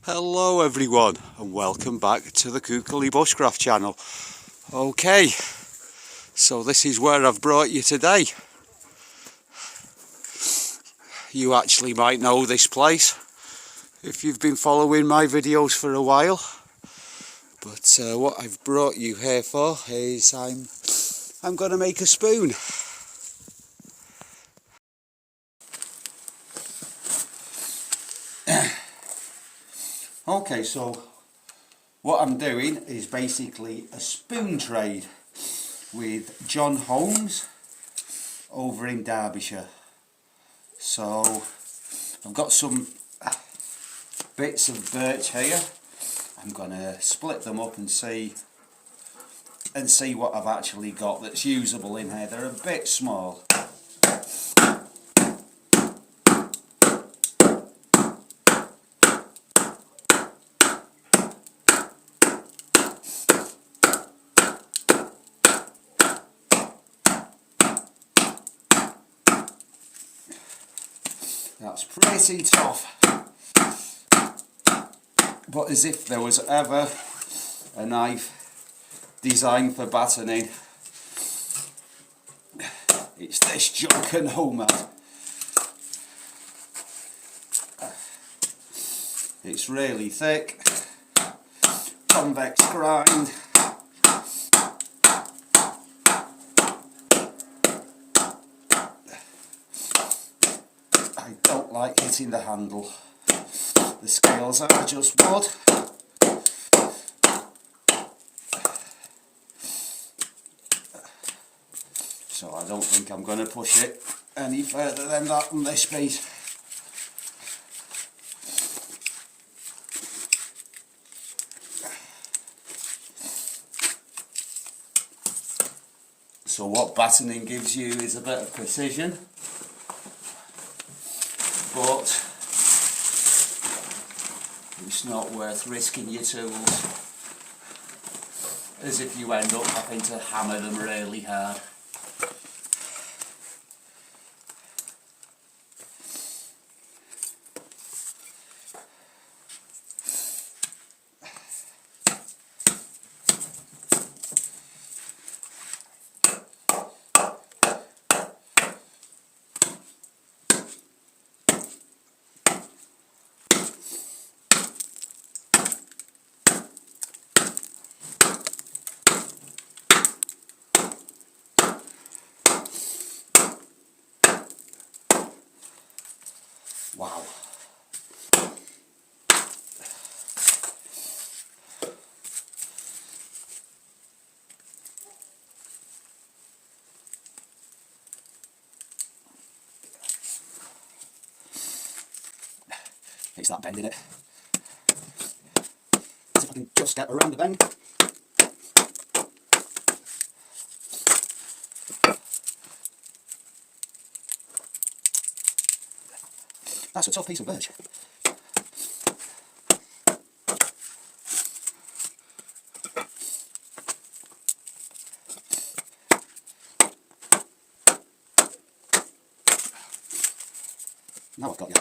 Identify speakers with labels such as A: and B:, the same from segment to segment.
A: Hello everyone and welcome back to the Kukulli Bushcraft channel. Okay, so this is where I've brought you today. You actually might know this place if you've been following my videos for a while. But what I've brought you here for is I'm going to make a spoon. Okay, so what I'm doing is basically a spoon trade with John Holmes over in Derbyshire. So I've got some bits of birch here. I'm going to split them up and see what I've actually got that's usable in here. They're a bit small. That's pretty tough, but as if there was ever a knife designed for battening, it's this junk and homemade. It's really thick, convex grind. I don't like hitting the handle. The scales are just wood. So I don't think I'm going to push it any further than that on this piece. So what battening gives you is a bit of precision, but it's not worth risking your tools, as if you end up having to hammer them really hard. Wow. It's that bend in it. As if I can just get around the bend. That's a tough piece of birch. Now I've got you.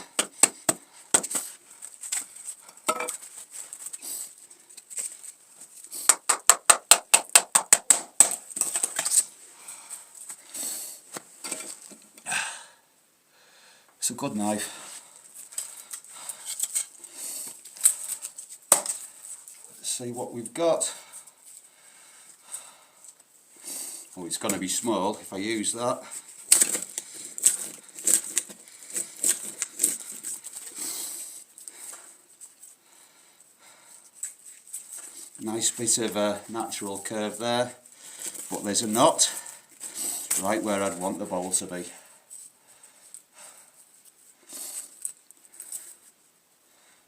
A: It's a good knife. Let's see what we've got. Oh, it's going to be small if I use that. Nice bit of a natural curve there, but there's a knot right where I'd want the bowl to be.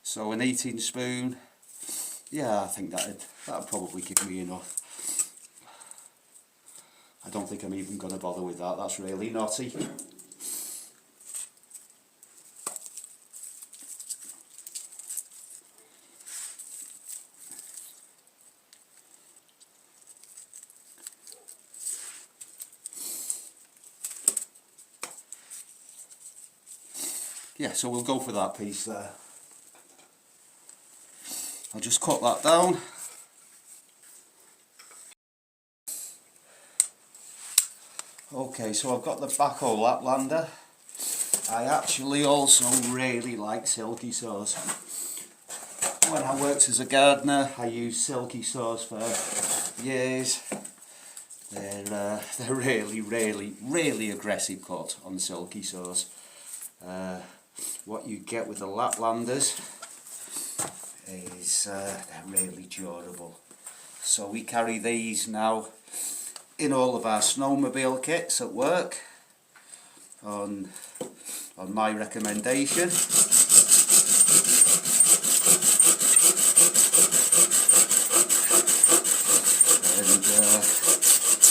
A: So an eating spoon, yeah, I think that'd probably give me enough. I don't think I'm even going to bother with that, that's really naughty. Yeah, so we'll go for that piece there. I'll just cut that down. Okay, so I've got the backhoe Laplander. I actually also really like silky saws. When I worked as a gardener, I used silky saws for years. They're really aggressive cut on silky saws. What you get with the Laplanders is they're really durable. So we carry these now in all of our snowmobile kits at work on my recommendation. And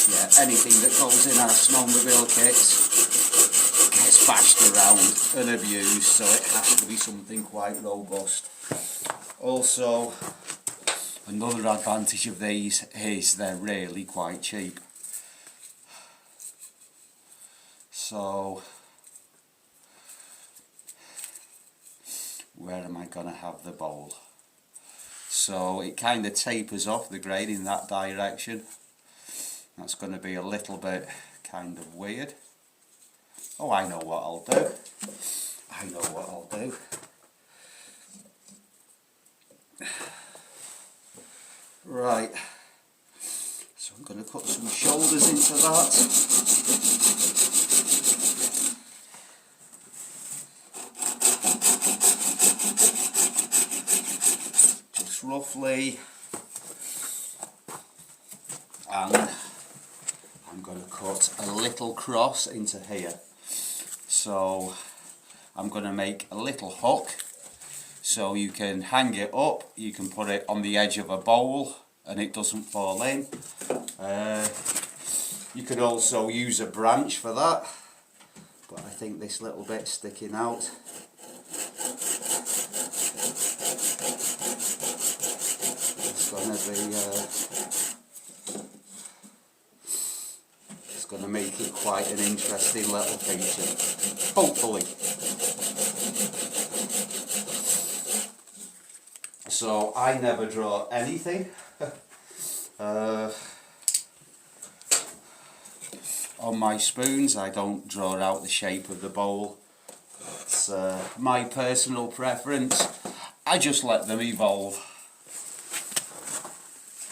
A: yeah, anything that goes in our snowmobile kits gets bashed around and abused, so it has to be something quite robust. Also, another advantage of these is they're really quite cheap. So, where am I going to have the bowl? So it kind of tapers off the grade in that direction. That's going to be a little bit kind of weird. Oh, I know what I'll do. I know what I'll do. Right. So I'm going to cut some shoulders into that. Roughly, and I'm going to cut a little cross into here. So I'm going to make a little hook so you can hang it up, you can put it on the edge of a bowl and it doesn't fall in. You could also use a branch for that, but I think this little bit's sticking out. It's going to make it quite an interesting little feature, hopefully. So I never draw anything. On my spoons I don't draw out the shape of the bowl. It's my personal preference. I just let them evolve.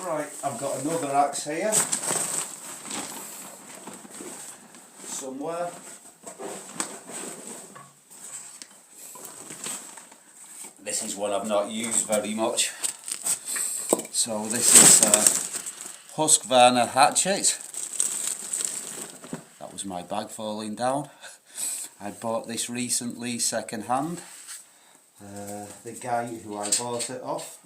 A: Right, I've got another axe here somewhere. This is one I've not used very much. So this is a Husqvarna hatchet. That was my bag falling down. I bought this recently second hand. The guy who I bought it off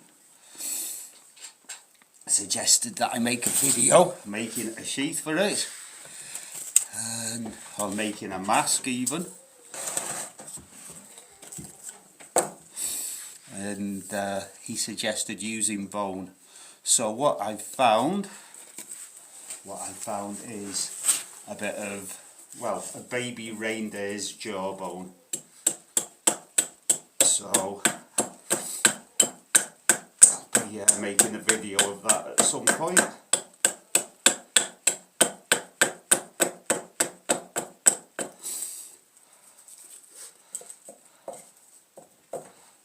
A: suggested that I make a video making a sheath for it, or making a mask even, and he suggested using bone. So what I found is a bit of, well, a baby reindeer's jawbone. So I'll be making a video of that at some point.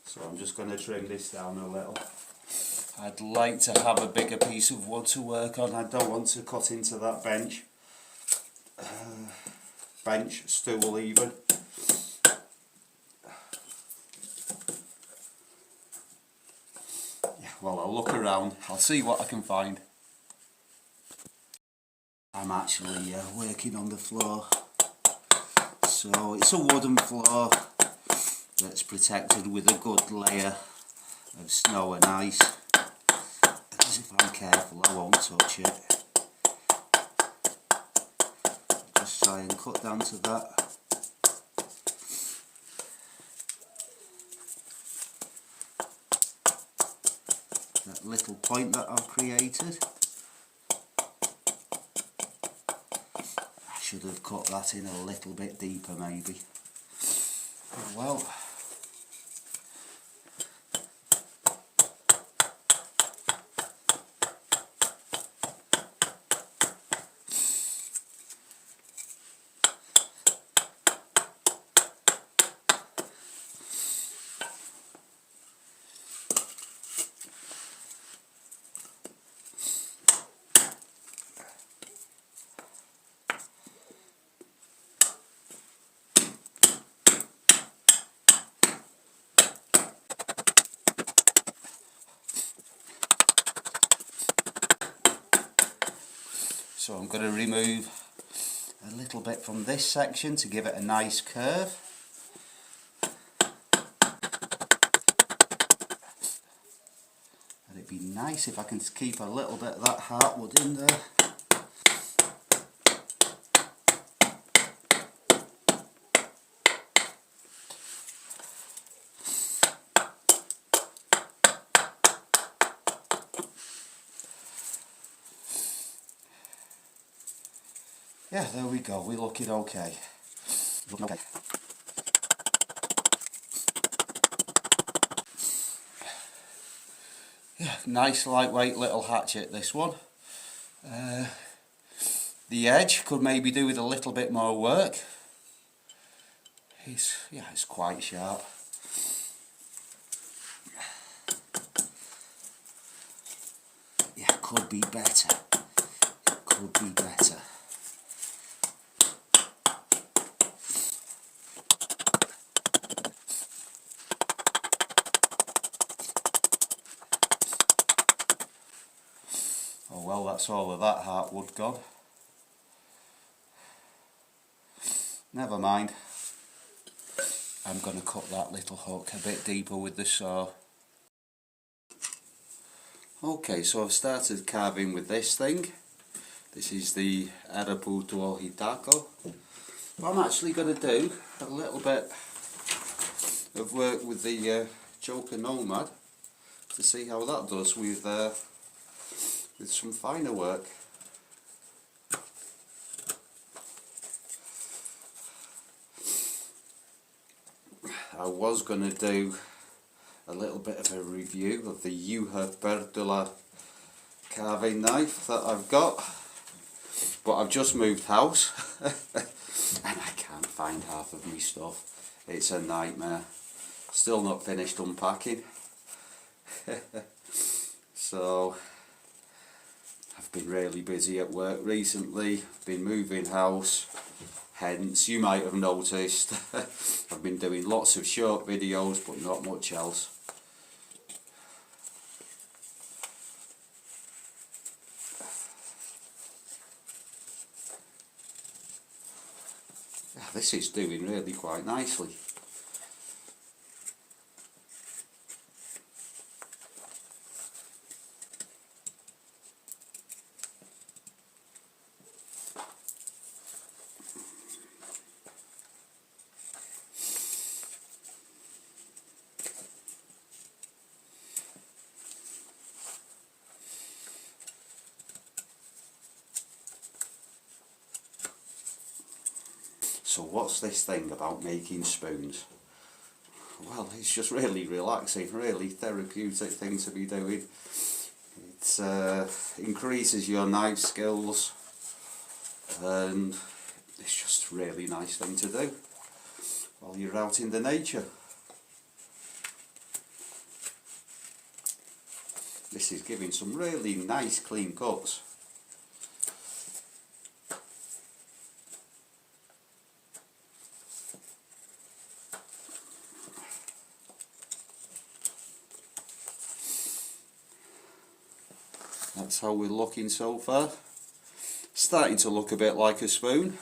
A: So I'm just going to trim this down a little. I'd like to have a bigger piece of wood to work on. I don't want to cut into that bench. Stool even. Yeah, well, I'll look around. I'll see what I can find. I'm actually working on the floor. So it's a wooden floor that's protected with a good layer of snow and ice. Because if I'm careful, I won't touch it. Just try and cut down to that. That little point that I've created. I should have cut that in a little bit deeper maybe. Oh well. So I'm going to remove a little bit from this section to give it a nice curve. And it'd be nice if I can keep a little bit of that heartwood in there. Yeah, there we go, we're looking okay. Looking okay. Yeah, nice lightweight little hatchet, this one. The edge could maybe do with a little bit more work. It's quite sharp. Yeah, could be better. Could be better. Oh well, that's all of that heartwood gone. Never mind. I'm going to cut that little hook a bit deeper with the saw. Okay, so I've started carving with this thing. This is the Araputo Hitako. I'm actually going to do a little bit of work with the Joker Nomad to see how that does with some finer work. I was going to do a little bit of a review of the Juha Pertula carving knife that I've got, but I've just moved house and I can't find half of my stuff. It's a nightmare. Still not finished unpacking. So I've been really busy at work recently, been moving house, hence you might have noticed I've been doing lots of short videos but not much else. This is doing really quite nicely. So what's this thing about making spoons? Well, it's just really relaxing, really therapeutic thing to be doing. It increases your knife skills and it's just a really nice thing to do while you're out in the nature. This is giving some really nice clean cuts. That's how we're looking so far. Starting to look a bit like a spoon.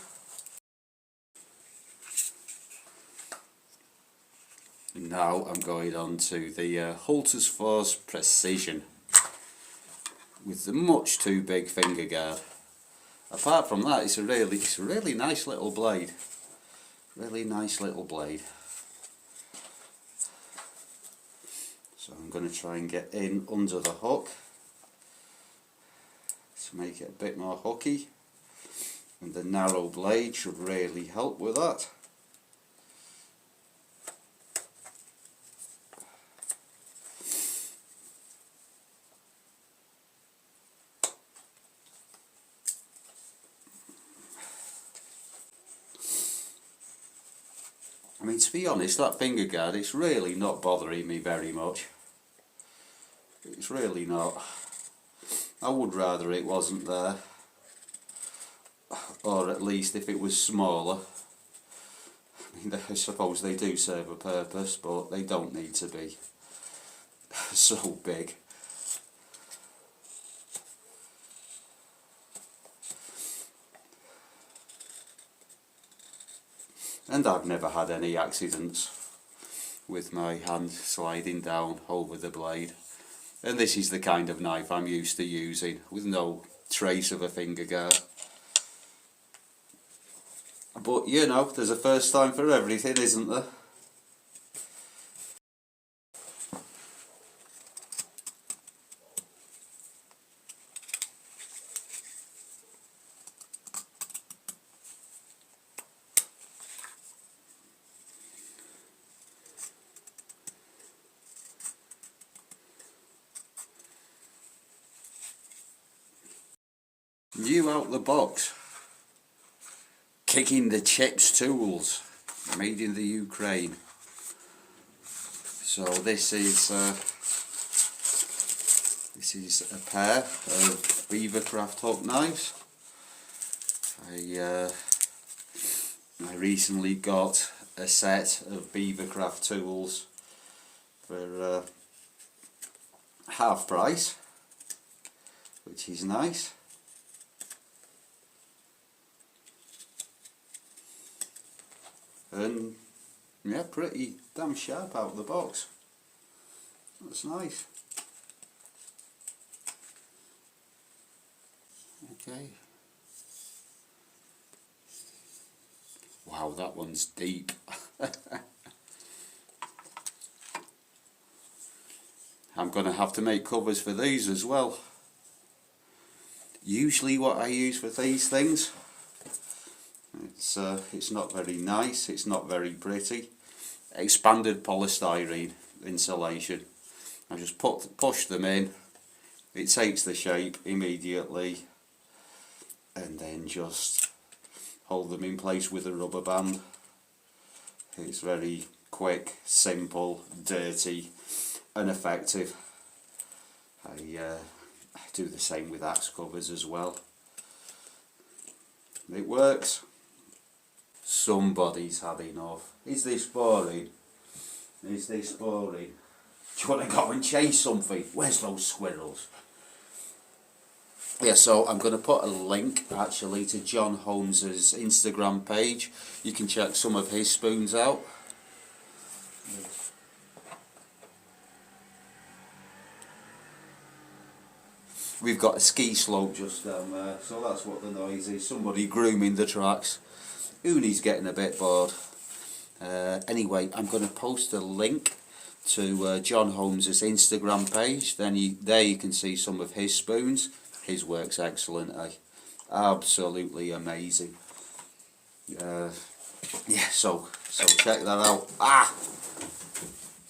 A: Now I'm going on to the Hulters Force Precision with the much too big finger guard. Apart from that, it's a really nice little blade. Really nice little blade. So I'm going to try and get in under the hook to make it a bit more hooky, and the narrow blade should really help with that. I mean, to be honest, that finger guard, it's really not bothering me very much. It's really not. I would rather it wasn't there, or at least if it was smaller. I mean, I suppose they do serve a purpose, but they don't need to be so big. and I've never had any accidents with my hand sliding down over the blade. And this is the kind of knife I'm used to using, with no trace of a finger guard. But you know, there's a first time for everything, isn't there? New out the box, kicking the chips tools, made in the Ukraine. So this is a pair of Bushcraft hook knives. I recently got a set of Bushcraft tools for half price, which is nice. And yeah, pretty damn sharp out of the box. That's nice. Okay. Wow, that one's deep. I'm going to have to make covers for these as well. Usually what I use for these things, it's not very nice, it's not very pretty. Expanded polystyrene insulation. I just push them in, it takes the shape immediately, and then just hold them in place with a rubber band. It's very quick, simple, dirty and effective. I do the same with axe covers as well. It works. Somebody's had enough. Is this boring? Is this boring? Do you want to go and chase something? Where's those squirrels? Yeah, so I'm going to put a link actually to John Holmes's Instagram page. You can check some of his spoons out. We've got a ski slope just down there, so that's what the noise is. Somebody grooming the tracks. Uni's getting a bit bored. Anyway, I'm going to post a link to John Holmes's Instagram page. Then there you can see some of his spoons. His work's excellent, absolutely amazing. Yeah, so check that out.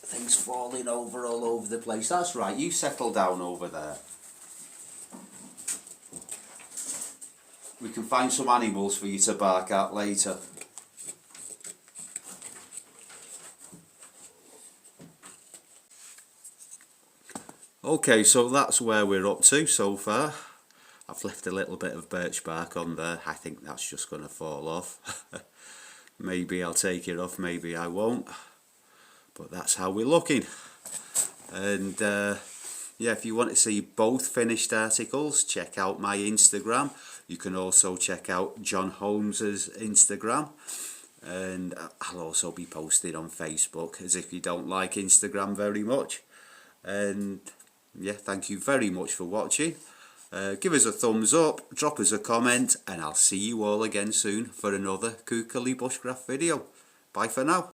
A: Things falling over all over the place. That's right, you settle down over there. We can find some animals for you to bark at later. Okay, so that's where we're up to so far. I've left a little bit of birch bark on there. I think that's just going to fall off. Maybe I'll take it off, maybe I won't. But that's how we're looking. And yeah, if you want to see both finished articles, check out my Instagram. You can also check out John Holmes's Instagram. And I'll also be posted on Facebook, as if you don't like Instagram very much. And yeah, thank you very much for watching. Give us a thumbs up, drop us a comment, and I'll see you all again soon for another Kookily Bushcraft video. Bye for now.